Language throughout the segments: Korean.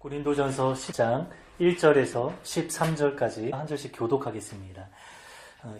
고린도전서 10장 1절에서 13절까지 한 절씩 교독하겠습니다.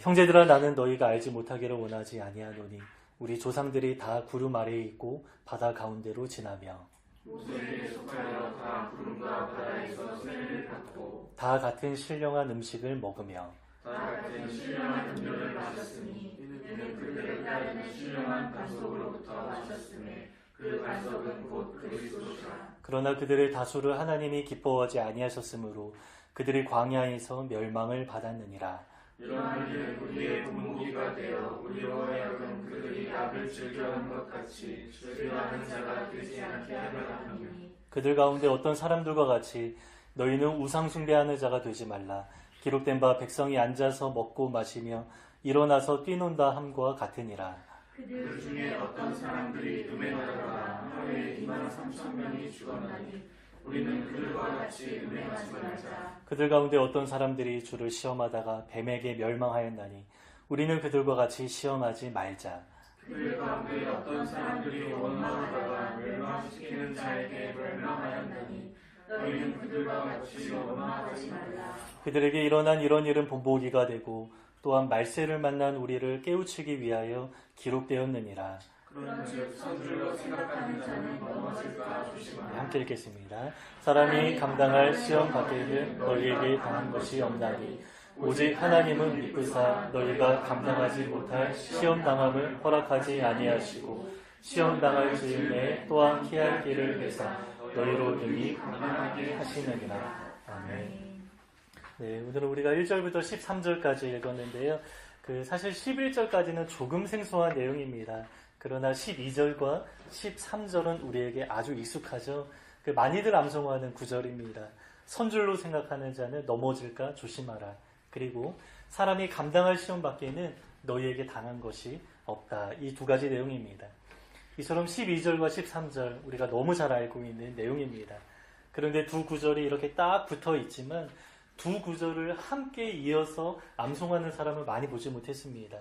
형제들아, 나는 너희가 알지 못하기를 원하지 아니하노니 우리 조상들이 다 구름 아래에 있고 바다 가운데로 지나며 모세에게 속하여 다 구름과 바다에서 쇠를 받고 다 같은 신령한 음식을 먹으며 다 같은 신령한 음료를 마셨으니 이는 그들을 따르는 신령한 반석으로부터 마셨으며 그 반석은 곧 그리스도시라. 그러나 그들의 다수를 하나님이 기뻐하지 아니하셨으므로 그들이 광야에서 멸망을 받았느니라. 이러한 일은 우리의 본보기가 되어 우리로 하여금 그들이 악을 즐겨하는 것 같이 즐겨하는 자가 되지 않게 하려 함이니 그들 가운데 어떤 사람들과 같이 너희는 우상 숭배하는 자가 되지 말라. 기록된 바 백성이 앉아서 먹고 마시며 일어나서 뛰논다 함과 같으니라. 그 중에 어떤 사람들이 음행하다가 하루에 23,000명이 죽었나니 우리는 그들과 같이 음행하지 말자. 그들 가운데 어떤 사람들이 주를 시험하다가 뱀에게 멸망하였나니 우리는 그들과 같이 시험하지 말자. 그들 가운데 어떤 사람들이 원망하다가 멸망시키는 자에게 멸망하였나니 너희는 그들과 같이 원망하지 말라. 그들에게 일어난 이런 일은 본보기가 되고 또한 말세를 만난 우리를 깨우치기 위하여 기록되었느니라. 그런즉 선줄로 생각하는 자는 넘어질까 조심하라. 함께 읽겠습니다. 사람이 감당할 시험 밖에는 너희에게 당한 것이 없나니 오직 하나님은 미쁘사 너희가 감당하지 못할 시험 당함을 허락하지 아니하시고 시험 당할 즈음에 또한 피할 길을 내사 너희로 능히 감당하게 하시느니라. 아멘. 네, 오늘은 우리가 1절부터 13절까지 읽었는데요. 사실 11절까지는 조금 생소한 내용입니다. 그러나 12절과 13절은 우리에게 아주 익숙하죠. 많이들 암송하는 구절입니다. 선줄로 생각하는 자는 넘어질까 조심하라. 그리고 사람이 감당할 시험 밖에는 너희에게 당한 것이 없다. 이 두 가지 내용입니다. 이처럼 12절과 13절 우리가 너무 잘 알고 있는 내용입니다. 그런데 두 구절이 이렇게 딱 붙어 있지만 두 구절을 함께 이어서 암송하는 사람을 많이 보지 못했습니다.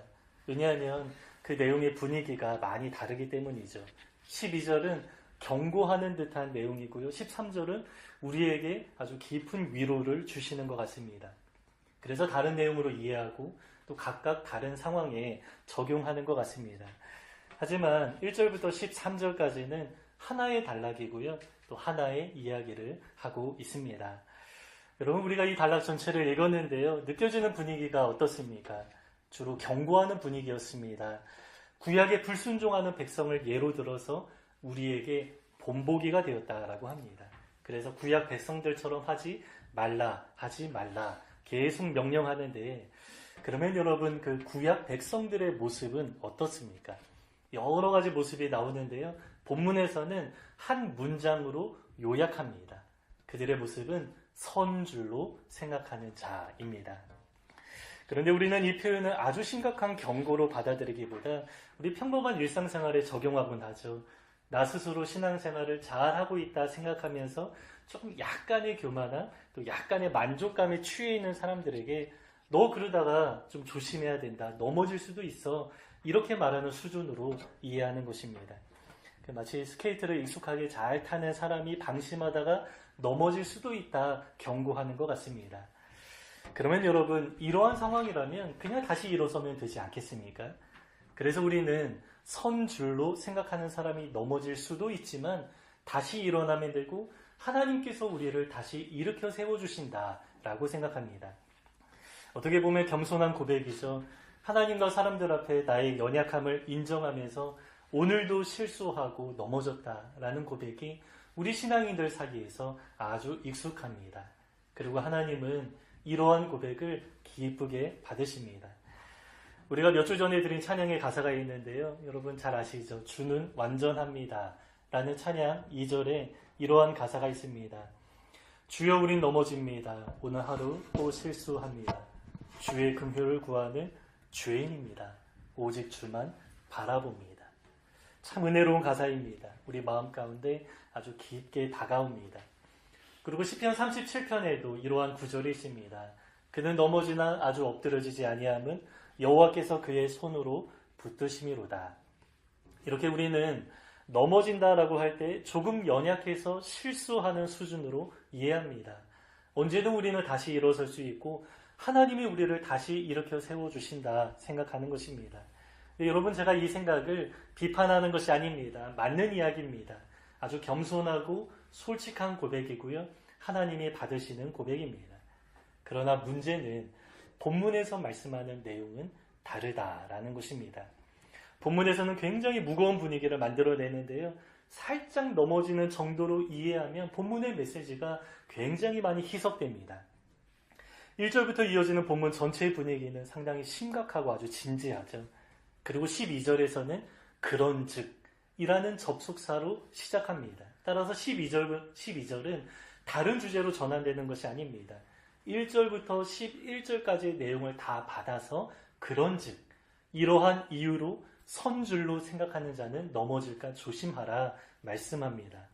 왜냐하면 그 내용의 분위기가 많이 다르기 때문이죠. 12절은 경고하는 듯한 내용이고요. 13절은 우리에게 아주 깊은 위로를 주시는 것 같습니다. 그래서 다른 내용으로 이해하고 또 각각 다른 상황에 적용하는 것 같습니다. 하지만 1절부터 13절까지는 하나의 단락이고요. 또 하나의 이야기를 하고 있습니다. 여러분, 우리가 이 단락 전체를 읽었는데요. 느껴지는 분위기가 어떻습니까? 주로 경고하는 분위기였습니다. 구약에 불순종하는 백성을 예로 들어서 우리에게 본보기가 되었다라고 합니다. 그래서 구약 백성들처럼 하지 말라 계속 명령하는데, 그러면 여러분, 그 구약 백성들의 모습은 어떻습니까? 여러 가지 모습이 나오는데요. 본문에서는 한 문장으로 요약합니다. 그들의 모습은 선줄로 생각하는 자입니다. 그런데 우리는 이 표현을 아주 심각한 경고로 받아들이기보다 우리 평범한 일상생활에 적용하곤 하죠. 나 스스로 신앙생활을 잘하고 있다 생각하면서 조금 약간의 교만함, 또 약간의 만족감에 취해 있는 사람들에게 너 그러다가 좀 조심해야 된다, 넘어질 수도 있어, 이렇게 말하는 수준으로 이해하는 것입니다. 마치 스케이트를 익숙하게 잘 타는 사람이 방심하다가 넘어질 수도 있다 경고하는 것 같습니다. 그러면 여러분, 이러한 상황이라면 그냥 다시 일어서면 되지 않겠습니까? 그래서 우리는 선줄로 생각하는 사람이 넘어질 수도 있지만 다시 일어나면 되고 하나님께서 우리를 다시 일으켜 세워주신다라고 생각합니다. 어떻게 보면 겸손한 고백이죠. 하나님과 사람들 앞에 나의 연약함을 인정하면서 오늘도 실수하고 넘어졌다라는 고백이 우리 신앙인들 사이에서 아주 익숙합니다. 그리고 하나님은 이러한 고백을 기쁘게 받으십니다. 우리가 몇 주 전에 드린 찬양의 가사가 있는데요. 여러분 잘 아시죠? 주는 완전합니다 라는 찬양 2절에 이러한 가사가 있습니다. 주여, 우린 넘어집니다. 오늘 하루 또 실수합니다. 주의 긍휼을 구하는 죄인입니다. 오직 주만 바라봅니다. 참 은혜로운 가사입니다. 우리 마음 가운데 아주 깊게 다가옵니다. 그리고 시편 37편에도 이러한 구절이 있습니다. 그는 넘어지나 아주 엎드러지지 아니함은 여호와께서 그의 손으로 붙드심이로다. 이렇게 우리는 넘어진다라고 할 때 조금 연약해서 실수하는 수준으로 이해합니다. 언제든 우리는 다시 일어설 수 있고 하나님이 우리를 다시 일으켜 세워주신다 생각하는 것입니다. 여러분, 제가 이 생각을 비판하는 것이 아닙니다. 맞는 이야기입니다. 아주 겸손하고 솔직한 고백이고요. 하나님이 받으시는 고백입니다. 그러나 문제는 본문에서 말씀하는 내용은 다르다라는 것입니다. 본문에서는 굉장히 무거운 분위기를 만들어내는데요. 살짝 넘어지는 정도로 이해하면 본문의 메시지가 굉장히 많이 희석됩니다. 1절부터 이어지는 본문 전체의 분위기는 상당히 심각하고 아주 진지하죠. 그리고 12절에서는 그런즉이라는 접속사로 시작합니다. 따라서 12절은 다른 주제로 전환되는 것이 아닙니다. 1절부터 11절까지의 내용을 다 받아서 그런즉 이러한 이유로 선줄로 생각하는 자는 넘어질까 조심하라 말씀합니다.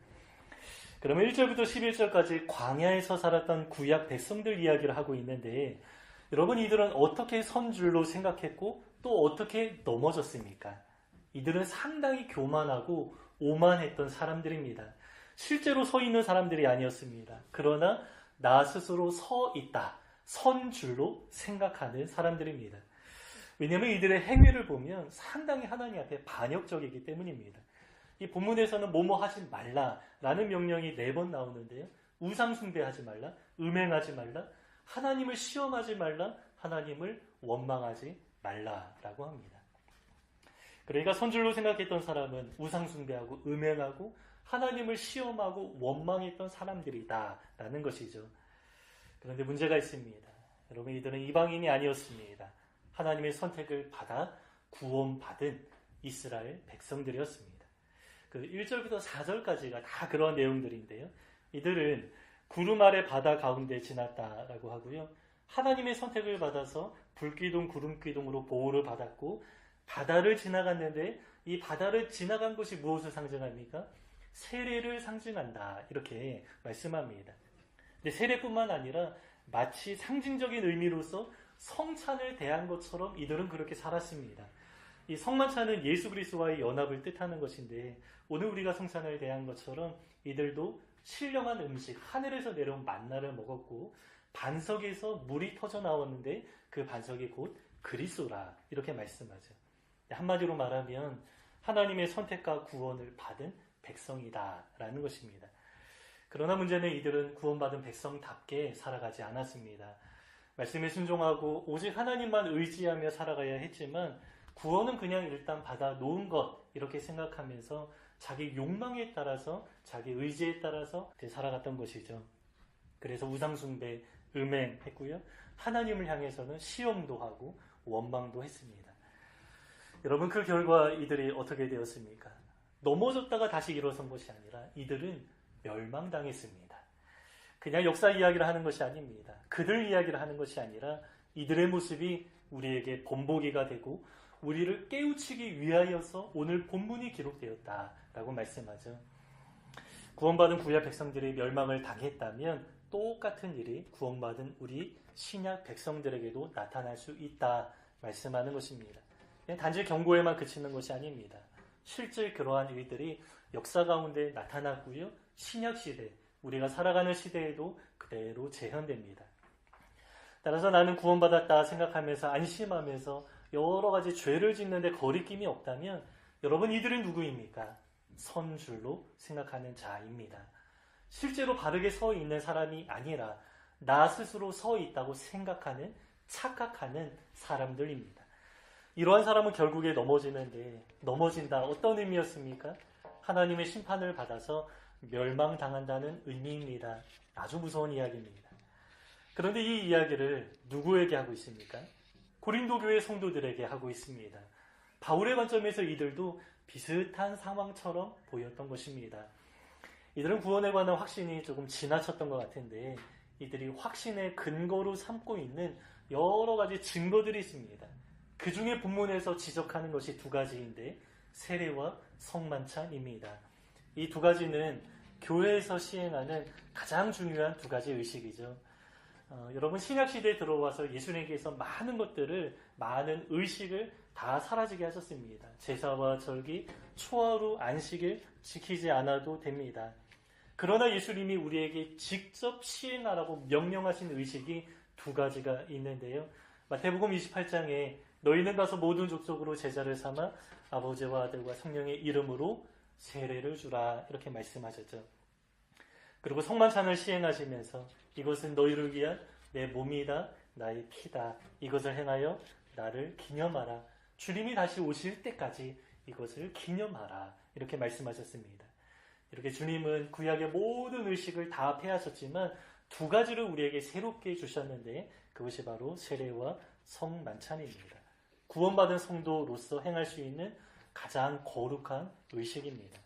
그러면 1절부터 11절까지 광야에서 살았던 구약 백성들 이야기를 하고 있는데, 여러분, 이들은 어떻게 선줄로 생각했고 또 어떻게 넘어졌습니까? 이들은 상당히 교만하고 오만했던 사람들입니다. 실제로 서 있는 사람들이 아니었습니다. 그러나 나 스스로 서 있다, 선줄로 생각하는 사람들입니다. 왜냐하면 이들의 행위를 보면 상당히 하나님 앞에 반역적이기 때문입니다. 이 본문에서는 뭐뭐 하지 말라라는 명령이 4번 나오는데요. 우상 숭배하지 말라, 음행하지 말라, 하나님을 시험하지 말라, 하나님을 원망하지 말라라고 합니다. 그러니까 선줄로 생각했던 사람은 우상 숭배하고 음행하고 하나님을 시험하고 원망했던 사람들이다라는 것이죠. 그런데 문제가 있습니다. 여러분, 이들은 이방인이 아니었습니다. 하나님의 선택을 받아 구원받은 이스라엘 백성들이었습니다. 그 1절부터 4절까지가 다 그런 내용들인데요. 이들은 구름 아래 바다 가운데 지났다라고 하고요. 하나님의 선택을 받아서 불기둥, 구름기둥으로 보호를 받았고, 바다를 지나갔는데 이 바다를 지나간 것이 무엇을 상징합니까? 세례를 상징한다, 이렇게 말씀합니다. 근데 세례뿐만 아니라 마치 상징적인 의미로서 성찬을 대한 것처럼 이들은 그렇게 살았습니다. 이 성만찬은 예수 그리스도와의 연합을 뜻하는 것인데, 오늘 우리가 성찬을 대한 것처럼 이들도 신령한 음식, 하늘에서 내려온 만나를 먹었고, 반석에서 물이 터져 나왔는데 그 반석이 곧 그리스도라, 이렇게 말씀하죠. 한마디로 말하면 하나님의 선택과 구원을 받은 백성이다라는 것입니다. 그러나 문제는 이들은 구원받은 백성답게 살아가지 않았습니다. 말씀에 순종하고 오직 하나님만 의지하며 살아가야 했지만, 구원은 그냥 일단 받아 놓은 것, 이렇게 생각하면서 자기 욕망에 따라서, 자기 의지에 따라서 살아갔던 것이죠. 그래서 우상숭배, 음행했고요. 하나님을 향해서는 시험도 하고 원망도 했습니다. 여러분, 그 결과 이들이 어떻게 되었습니까? 넘어졌다가 다시 일어선 것이 아니라 이들은 멸망당했습니다. 그냥 역사 이야기를 하는 것이 아닙니다. 그들 이야기를 하는 것이 아니라 이들의 모습이 우리에게 본보기가 되고 우리를 깨우치기 위하여서 오늘 본문이 기록되었다라고 말씀하죠. 구원받은 구약 백성들이 멸망을 당했다면 똑같은 일이 구원받은 우리 신약 백성들에게도 나타날 수 있다 말씀하는 것입니다. 그냥 단지 경고에만 그치는 것이 아닙니다. 실제 그러한 일들이 역사 가운데 나타났고요. 신약 시대, 우리가 살아가는 시대에도 그대로 재현됩니다. 따라서 나는 구원받았다 생각하면서 안심하면서 여러 가지 죄를 짓는데 거리낌이 없다면, 여러분, 이들은 누구입니까? 선줄로 생각하는 자입니다. 실제로 바르게 서 있는 사람이 아니라 나 스스로 서 있다고 생각하는, 착각하는 사람들입니다. 이러한 사람은 결국에 넘어지는데, 넘어진다, 어떤 의미였습니까? 하나님의 심판을 받아서 멸망당한다는 의미입니다. 아주 무서운 이야기입니다. 그런데 이 이야기를 누구에게 하고 있습니까? 고린도 교회 성도들에게 하고 있습니다. 바울의 관점에서 이들도 비슷한 상황처럼 보였던 것입니다. 이들은 구원에 관한 확신이 조금 지나쳤던 것 같은데, 이들이 확신의 근거로 삼고 있는 여러 가지 증거들이 있습니다. 그 중에 본문에서 지적하는 것이 2가지인데, 세례와 성만찬입니다. 이 2가지는 교회에서 시행하는 가장 중요한 2가지 의식이죠. 여러분, 신약시대에 들어와서 예수님께서 많은 것들을, 많은 의식을 다 사라지게 하셨습니다. 제사와 절기, 초하루 안식일 지키지 않아도 됩니다. 그러나 예수님이 우리에게 직접 시행하라고 명령하신 의식이 두 가지가 있는데요. 마태복음 28장에 너희는 가서 모든 족속으로 제자를 삼아 아버지와 아들과 성령의 이름으로 세례를 주라 이렇게 말씀하셨죠. 그리고 성만찬을 시행하시면서 이것은 너희를 위한 내 몸이다 나의 피다 이것을 행하여 나를 기념하라. 주님이 다시 오실 때까지 이것을 기념하라 이렇게 말씀하셨습니다. 이렇게 주님은 구약의 모든 의식을 다 폐하셨지만 두 가지를 우리에게 새롭게 주셨는데 그것이 바로 세례와 성만찬입니다. 구원받은 성도로서 행할 수 있는 가장 거룩한 의식입니다.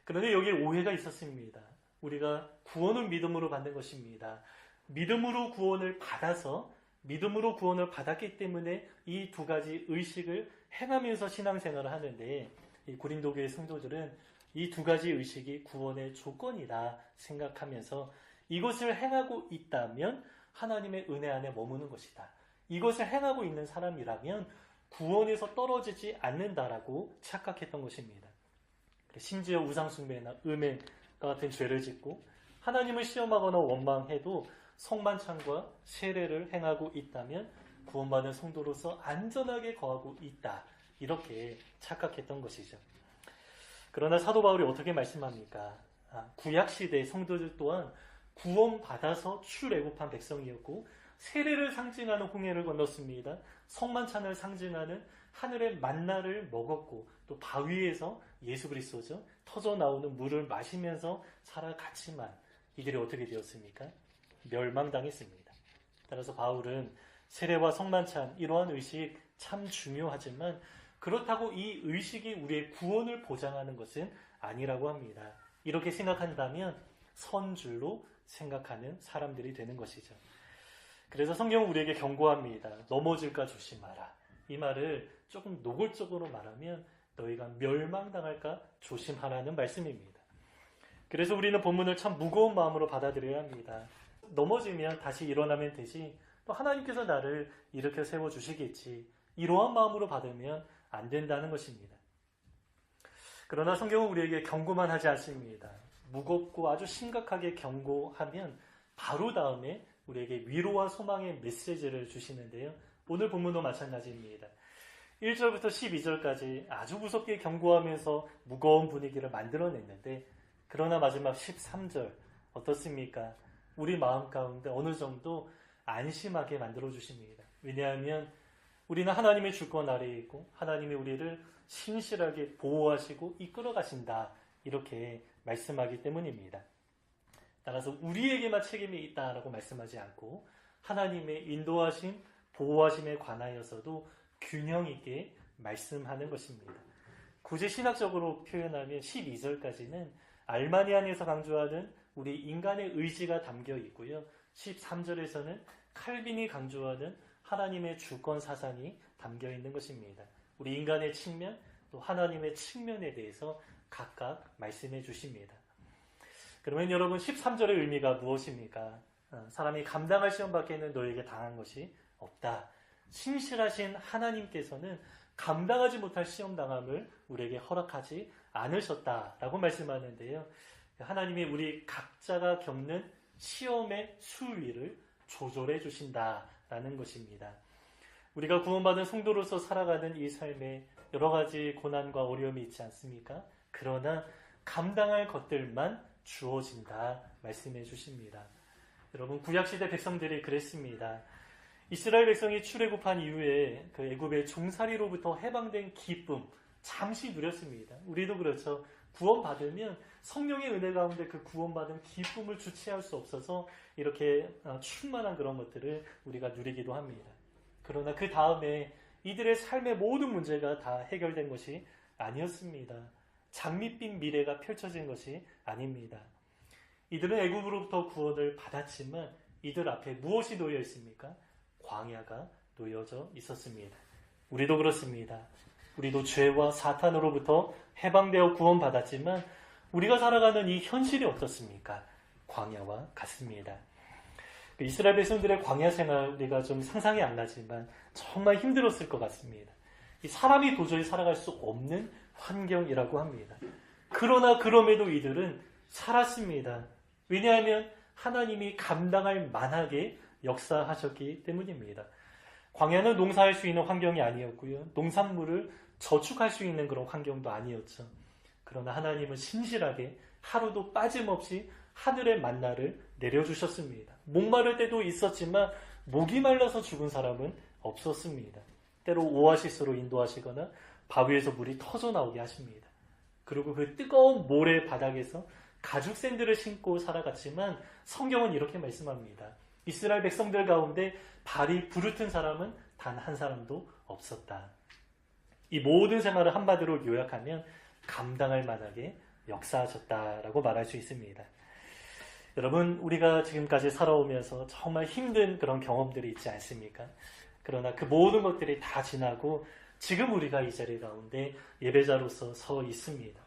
그런데 여기에 오해가 있었습니다. 우리가 구원은 믿음으로 받는 것입니다. 믿음으로 구원을 받아서 믿음으로 구원을 받았기 때문에 이 두 가지 의식을 행하면서 신앙생활을 하는데 이 고린도교의 성도들은 이 두 가지 의식이 구원의 조건이다 생각하면서 이것을 행하고 있다면 하나님의 은혜 안에 머무는 것이다. 이것을 행하고 있는 사람이라면 구원에서 떨어지지 않는다라고 착각했던 것입니다. 심지어 우상숭배나 음해 같은 죄를 짓고 하나님을 시험하거나 원망해도 성만찬과 세례를 행하고 있다면 구원받은 성도로서 안전하게 거하고 있다. 이렇게 착각했던 것이죠. 그러나 사도 바울이 어떻게 말씀합니까? 구약시대 성도들 또한 구원받아서 출애굽한 백성이었고 세례를 상징하는 홍해를 건넜습니다. 성만찬을 상징하는 하늘의 만나를 먹었고 또 바위에서 예수 그리스도죠. 터져 나오는 물을 마시면서 살아갔지만 이들이 어떻게 되었습니까? 멸망당했습니다. 따라서 바울은 세례와 성만찬 이러한 의식 참 중요하지만 그렇다고 이 의식이 우리의 구원을 보장하는 것은 아니라고 합니다. 이렇게 생각한다면 선줄로 생각하는 사람들이 되는 것이죠. 그래서 성경은 우리에게 경고합니다. 넘어질까 조심하라. 이 말을 조금 노골적으로 말하면 너희가 멸망당할까 조심하라는 말씀입니다. 그래서 우리는 본문을 참 무거운 마음으로 받아들여야 합니다. 넘어지면 다시 일어나면 되지 또 하나님께서 나를 일으켜 세워주시겠지 이러한 마음으로 받으면 안 된다는 것입니다. 그러나 성경은 우리에게 경고만 하지 않습니다. 무겁고 아주 심각하게 경고하면 바로 다음에 우리에게 위로와 소망의 메시지를 주시는데요. 오늘 본문도 마찬가지입니다. 1절부터 12절까지 아주 무섭게 경고하면서 무거운 분위기를 만들어냈는데 그러나 마지막 13절 어떻습니까? 우리 마음 가운데 어느 정도 안심하게 만들어주십니다. 왜냐하면 우리는 하나님의 주권 아래에 있고 하나님이 우리를 신실하게 보호하시고 이끌어 가신다. 이렇게 말씀하기 때문입니다. 따라서 우리에게만 책임이 있다라고 말씀하지 않고 하나님의 인도하심, 보호하심에 관하여서도 균형 있게 말씀하는 것입니다. 굳이 신학적으로 표현하면 12절까지는 알마니안에서 강조하는 우리 인간의 의지가 담겨 있고요. 13절에서는 칼빈이 강조하는 하나님의 주권 사상이 담겨 있는 것입니다. 우리 인간의 측면, 또 하나님의 측면에 대해서 각각 말씀해 주십니다. 그러면 여러분 13절의 의미가 무엇입니까? 사람이 감당할 시험 밖에는 너에게 당한 것이 없다. 신실하신 하나님께서는 감당하지 못할 시험당함을 우리에게 허락하지 않으셨다라고 말씀하는데요. 하나님이 우리 각자가 겪는 시험의 수위를 조절해 주신다라는 것입니다. 우리가 구원받은 성도로서 살아가는 이 삶에 여러 가지 고난과 어려움이 있지 않습니까? 그러나 감당할 것들만 주어진다 말씀해 주십니다. 여러분 구약시대 백성들이 그랬습니다. 이스라엘 백성이 출애굽한 이후에 그 애굽의 종살이로부터 해방된 기쁨 잠시 누렸습니다. 우리도 그렇죠. 구원받으면 성령의 은혜 가운데 그 구원받은 기쁨을 주체할 수 없어서 이렇게 충만한 그런 것들을 우리가 누리기도 합니다. 그러나 그 다음에 이들의 삶의 모든 문제가 다 해결된 것이 아니었습니다. 장밋빛 미래가 펼쳐진 것이 아닙니다. 이들은 애굽으로부터 구원을 받았지만 이들 앞에 무엇이 놓여 있습니까? 광야가 놓여져 있었습니다. 우리도 그렇습니다. 우리도 죄와 사탄으로부터 해방되어 구원받았지만 우리가 살아가는 이 현실이 어떻습니까? 광야와 같습니다. 이스라엘 백성들의 광야 생활 우리가 좀 상상이 안 나지만 정말 힘들었을 것 같습니다. 이 사람이 도저히 살아갈 수 없는 환경이라고 합니다. 그러나 그럼에도 이들은 살았습니다. 왜냐하면 하나님이 감당할 만하게 역사하셨기 때문입니다. 광야는 농사할 수 있는 환경이 아니었고요. 농산물을 저축할 수 있는 그런 환경도 아니었죠. 그러나 하나님은 신실하게 하루도 빠짐없이 하늘의 만나를 내려주셨습니다. 목마를 때도 있었지만 목이 말라서 죽은 사람은 없었습니다. 때로 오아시스로 인도하시거나 바위에서 물이 터져 나오게 하십니다. 그리고 그 뜨거운 모래 바닥에서 가죽 샌들을 신고 살아갔지만 성경은 이렇게 말씀합니다. 이스라엘 백성들 가운데 발이 부르튼 사람은 단 한 사람도 없었다. 이 모든 생활을 한마디로 요약하면 감당할 만하게 역사하셨다라고 말할 수 있습니다. 여러분, 우리가 지금까지 살아오면서 정말 힘든 그런 경험들이 있지 않습니까? 그러나 그 모든 것들이 다 지나고 지금 우리가 이 자리 가운데 예배자로서 서 있습니다.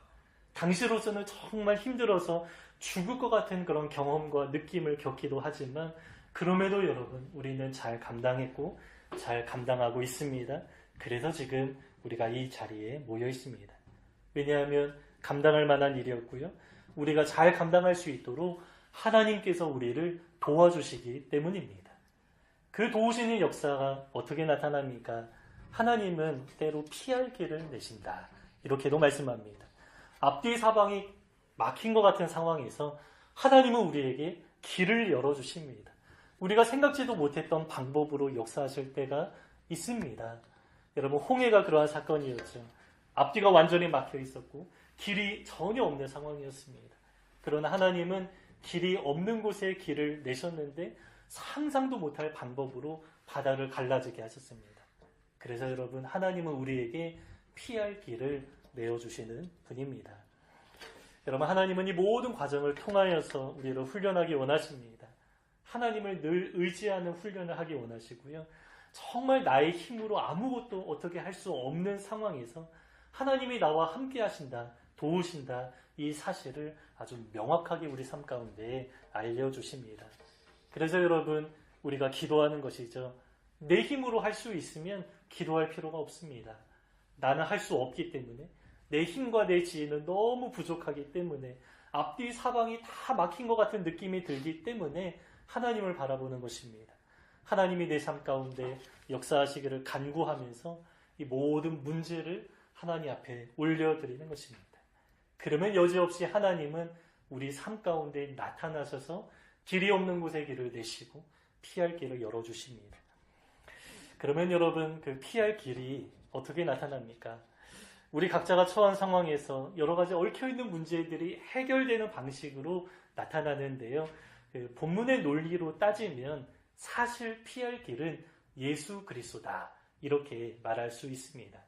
당시로서는 정말 힘들어서 죽을 것 같은 그런 경험과 느낌을 겪기도 하지만 그럼에도 여러분, 우리는 잘 감당했고 잘 감당하고 있습니다. 그래서 지금 우리가 이 자리에 모여 있습니다. 왜냐하면 감당할 만한 일이었고요. 우리가 잘 감당할 수 있도록 하나님께서 우리를 도와주시기 때문입니다. 그 도우시는 역사가 어떻게 나타납니까? 하나님은 때로 피할 길을 내신다. 이렇게도 말씀합니다. 앞뒤 사방이 막힌 것 같은 상황에서 하나님은 우리에게 길을 열어주십니다. 우리가 생각지도 못했던 방법으로 역사하실 때가 있습니다. 여러분, 홍해가 그러한 사건이었죠. 앞뒤가 완전히 막혀 있었고 길이 전혀 없는 상황이었습니다. 그러나 하나님은 길이 없는 곳에 길을 내셨는데 상상도 못할 방법으로 바다를 갈라지게 하셨습니다. 그래서 여러분, 하나님은 우리에게 피할 길을 내어주시는 분입니다. 여러분, 하나님은 이 모든 과정을 통하여서 우리를 훈련하기 원하십니다. 하나님을 늘 의지하는 훈련을 하기 원하시고요. 정말 나의 힘으로 아무것도 어떻게 할 수 없는 상황에서 하나님이 나와 함께 하신다, 도우신다, 이 사실을 아주 명확하게 우리 삶 가운데 알려주십니다. 그래서 여러분, 우리가 기도하는 것이죠. 내 힘으로 할 수 있으면 기도할 필요가 없습니다. 나는 할 수 없기 때문에, 내 힘과 내 지혜는 너무 부족하기 때문에, 앞뒤 사방이 다 막힌 것 같은 느낌이 들기 때문에 하나님을 바라보는 것입니다. 하나님이 내 삶 가운데 역사하시기를 간구하면서 이 모든 문제를 하나님 앞에 올려드리는 것입니다. 그러면 여지없이 하나님은 우리 삶 가운데 나타나셔서 길이 없는 곳에 길을 내시고 피할 길을 열어주십니다. 그러면 여러분, 그 피할 길이 어떻게 나타납니까? 우리 각자가 처한 상황에서 여러 가지 얽혀있는 문제들이 해결되는 방식으로 나타나는데요. 그 본문의 논리로 따지면 사실 피할 길은 예수 그리스도다, 이렇게 말할 수 있습니다.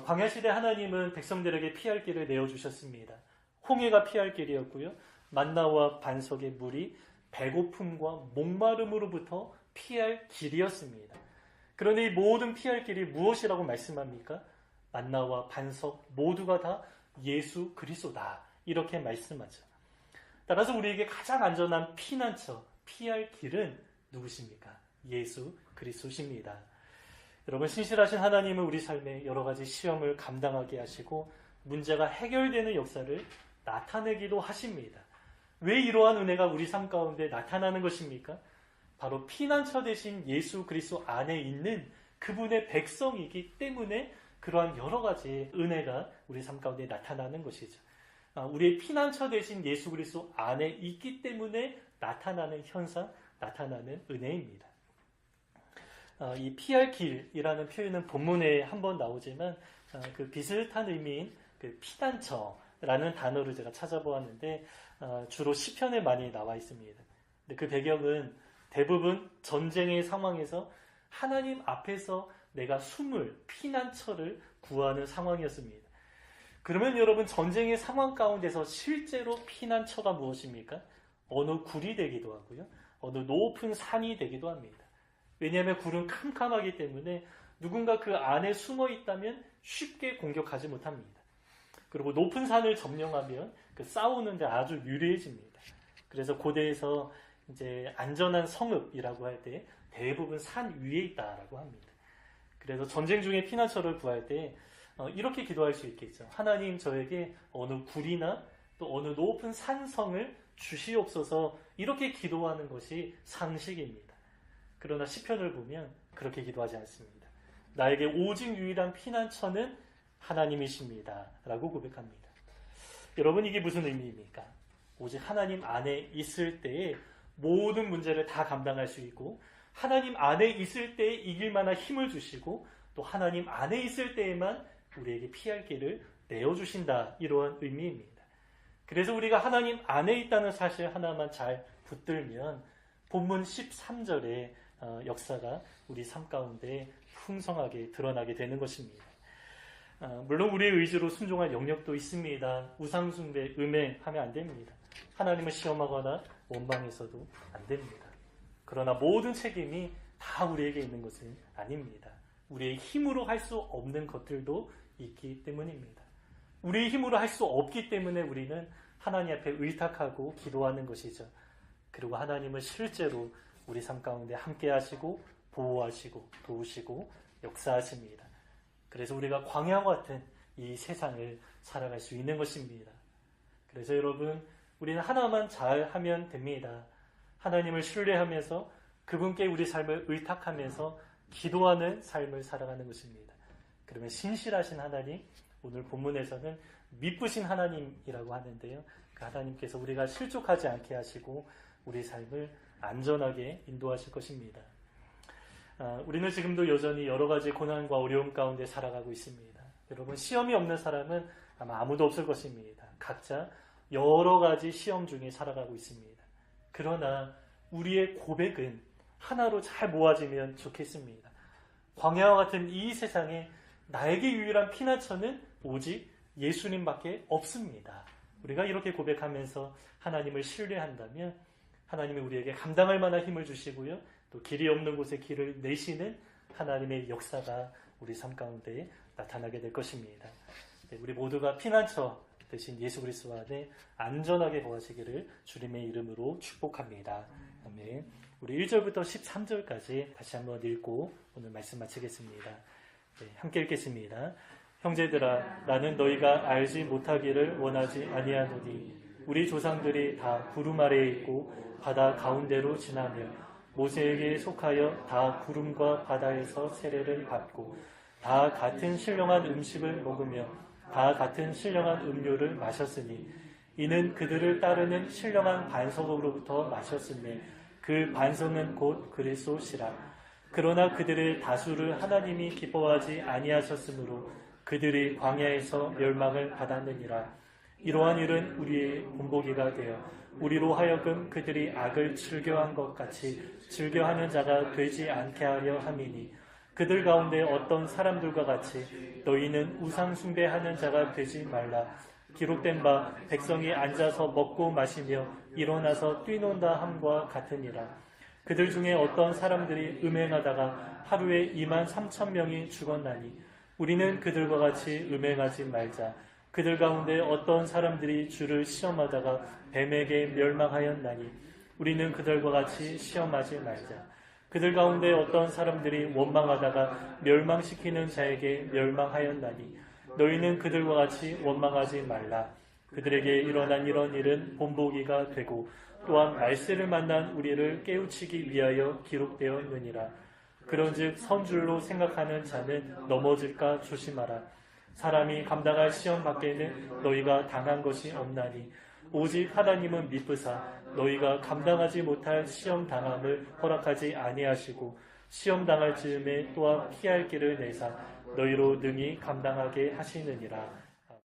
광야시대 하나님은 백성들에게 피할 길을 내어주셨습니다. 홍해가 피할 길이었고요. 만나와 반석의 물이 배고픔과 목마름으로부터 피할 길이었습니다. 그런데 이 모든 피할 길이 무엇이라고 말씀합니까? 만나와 반석 모두가 다 예수 그리스도다, 이렇게 말씀하죠. 따라서 우리에게 가장 안전한 피난처, 피할 길은 누구십니까? 예수 그리스도십니다. 여러분, 신실하신 하나님은 우리 삶에 여러 가지 시험을 감당하게 하시고 문제가 해결되는 역사를 나타내기도 하십니다. 왜 이러한 은혜가 우리 삶 가운데 나타나는 것입니까? 바로 피난처 되신 예수 그리스도 안에 있는 그분의 백성이기 때문에 그러한 여러 가지 은혜가 우리 삶 가운데 나타나는 것이죠. 우리의 피난처 되신 예수 그리스도 안에 있기 때문에 나타나는 현상, 나타나는 은혜입니다. 이 피할 길이라는 표현은 본문에 한번 나오지만 그 비슷한 의미인 그 피난처라는 단어를 제가 찾아보았는데 주로 시편에 많이 나와 있습니다. 근데 그 배경은 대부분 전쟁의 상황에서 하나님 앞에서 내가 숨을, 피난처를 구하는 상황이었습니다. 그러면 여러분, 전쟁의 상황 가운데서 실제로 피난처가 무엇입니까? 어느 굴이 되기도 하고요. 어느 높은 산이 되기도 합니다. 왜냐하면 굴은 캄캄하기 때문에 누군가 그 안에 숨어 있다면 쉽게 공격하지 못합니다. 그리고 높은 산을 점령하면 그 싸우는데 아주 유리해집니다. 그래서 고대에서 이제 안전한 성읍이라고 할 때 대부분 산 위에 있다라고 합니다. 그래서 전쟁 중에 피난처를 구할 때 이렇게 기도할 수 있겠죠. 하나님, 저에게 어느 굴이나 또 어느 높은 산성을 주시옵소서, 이렇게 기도하는 것이 상식입니다. 그러나 시편을 보면 그렇게 기도하지 않습니다. 나에게 오직 유일한 피난처는 하나님이십니다 라고 고백합니다. 여러분, 이게 무슨 의미입니까? 오직 하나님 안에 있을 때에 모든 문제를 다 감당할 수 있고, 하나님 안에 있을 때에 이길 만한 힘을 주시고, 또 하나님 안에 있을 때에만 우리에게 피할 길을 내어주신다, 이러한 의미입니다. 그래서 우리가 하나님 안에 있다는 사실 하나만 잘 붙들면 본문 13절의 역사가 우리 삶 가운데 풍성하게 드러나게 되는 것입니다. 물론 우리의 의지로 순종할 영역도 있습니다. 우상숭배, 음행하면 안 됩니다. 하나님을 시험하거나 원망해서도 안 됩니다. 그러나 모든 책임이 다 우리에게 있는 것은 아닙니다. 우리의 힘으로 할 수 없는 것들도 있기 때문입니다. 우리의 힘으로 할 수 없기 때문에 우리는 하나님 앞에 의탁하고 기도하는 것이죠. 그리고 하나님은 실제로 우리 삶 가운데 함께 하시고 보호하시고 도우시고 역사하십니다. 그래서 우리가 광야와 같은 이 세상을 살아갈 수 있는 것입니다. 그래서 여러분, 우리는 하나만 잘 하면 됩니다. 하나님을 신뢰하면서 그분께 우리 삶을 의탁하면서 기도하는 삶을 살아가는 것입니다. 그러면 신실하신 하나님, 오늘 본문에서는 미쁘신 하나님이라고 하는데요. 그 하나님께서 우리가 실족하지 않게 하시고 우리 삶을 안전하게 인도하실 것입니다. 우리는 지금도 여전히 여러 가지 고난과 어려움 가운데 살아가고 있습니다. 여러분, 시험이 없는 사람은 아마 아무도 없을 것입니다. 각자 여러 가지 시험 중에 살아가고 있습니다. 그러나 우리의 고백은 하나로 잘 모아지면 좋겠습니다. 광야와 같은 이 세상에 나에게 유일한 피난처는 오직 예수님밖에 없습니다. 우리가 이렇게 고백하면서 하나님을 신뢰한다면 하나님이 우리에게 감당할 만한 힘을 주시고요, 또 길이 없는 곳에 길을 내시는 하나님의 역사가 우리 삶 가운데 나타나게 될 것입니다. 우리 모두가 피난처 대신 예수 그리스도 안에 안전하게 거하시기를 주님의 이름으로 축복합니다. 아멘. 우리 1절부터 13절까지 다시 한번 읽고 오늘 말씀 마치겠습니다. 함께 읽겠습니다. 형제들아, 나는 너희가 알지 못하기를 원하지 아니하노니 우리 조상들이 다 구름 아래에 있고 바다 가운데로 지나며 모세에게 속하여 다 구름과 바다에서 세례를 받고 다 같은 신령한 음식을 먹으며 다 같은 신령한 음료를 마셨으니 이는 그들을 따르는 신령한 반석으로부터 마셨으며 그 반석은 곧 그리스도시라. 그러나 그들의 다수를 하나님이 기뻐하지 아니하셨으므로 그들이 광야에서 멸망을 받았느니라. 이러한 일은 우리의 본보기가 되어 우리로 하여금 그들이 악을 즐겨한 것 같이 즐겨하는 자가 되지 않게 하려 함이니 그들 가운데 어떤 사람들과 같이 너희는 우상 숭배하는 자가 되지 말라. 기록된 바 백성이 앉아서 먹고 마시며 일어나서 뛰논다 함과 같으니라. 그들 중에 어떤 사람들이 음행하다가 하루에 23,000명이 죽었나니 우리는 그들과 같이 음행하지 말자. 그들 가운데 어떤 사람들이 주를 시험하다가 뱀에게 멸망하였나니 우리는 그들과 같이 시험하지 말자. 그들 가운데 어떤 사람들이 원망하다가 멸망시키는 자에게 멸망하였나니 너희는 그들과 같이 원망하지 말라. 그들에게 일어난 이런 일은 본보기가 되고 또한 말세를 만난 우리를 깨우치기 위하여 기록되었느니라. 그런즉 선줄로 생각하는 자는 넘어질까 조심하라. 사람이 감당할 시험 밖에는 너희가 당한 것이 없나니 오직 하나님은 미쁘사 너희가 감당하지 못할 시험 당함을 허락하지 아니하시고 시험 당할 즈음에 또한 피할 길을 내사 너희로 능히 감당하게 하시느니라.